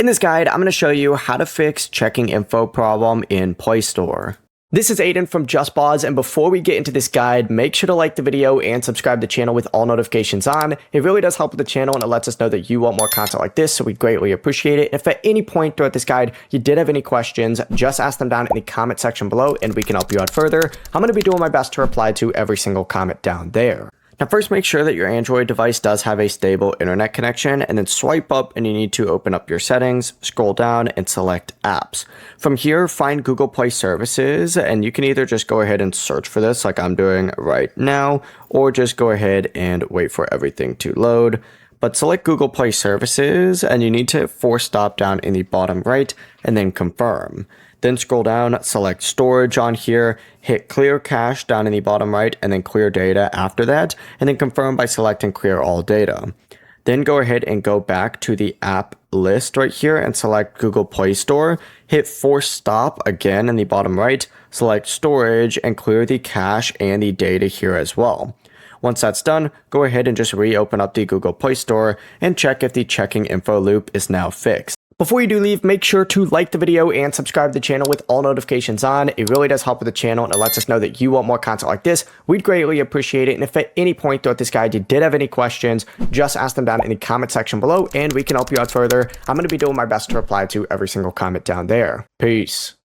In this guide, I'm going to show you how to fix checking info problem in Play Store. This is Aiden from JustPause, and before we get into this guide, make sure to like the video and subscribe to the channel with all notifications on. It really does help with the channel and it lets us know that you want more content like this, so we greatly appreciate it. If at any point throughout this guide you did have any questions, just ask them down in the comment section below and we can help you out further. I'm going to be doing my best to reply to every single comment down there. Now first, make sure that your Android device does have a stable internet connection, and then swipe up and you need to open up your settings, scroll down and select apps. From here, find Google Play Services, and you can either just go ahead and search for this like I'm doing right now, or just go ahead and wait for everything to load. But select Google Play Services and you need to force stop down in the bottom right and then confirm. Then scroll down, select storage on here, hit clear cache down in the bottom right and then clear data after that, and then confirm by selecting clear all data. Then go ahead and go back to the app list right here and select Google Play Store, hit force stop again in the bottom right, select storage and clear the cache and the data here as well. Once that's done, go ahead and just reopen up the Google Play Store and check if the checking info loop is now fixed. Before you do leave, make sure to like the video and subscribe to the channel with all notifications on. It really does help with the channel and it lets us know that you want more content like this. We'd greatly appreciate it. And if at any point throughout this guide you did have any questions, just ask them down in the comment section below and we can help you out further. I'm going to be doing my best to reply to every single comment down there. Peace.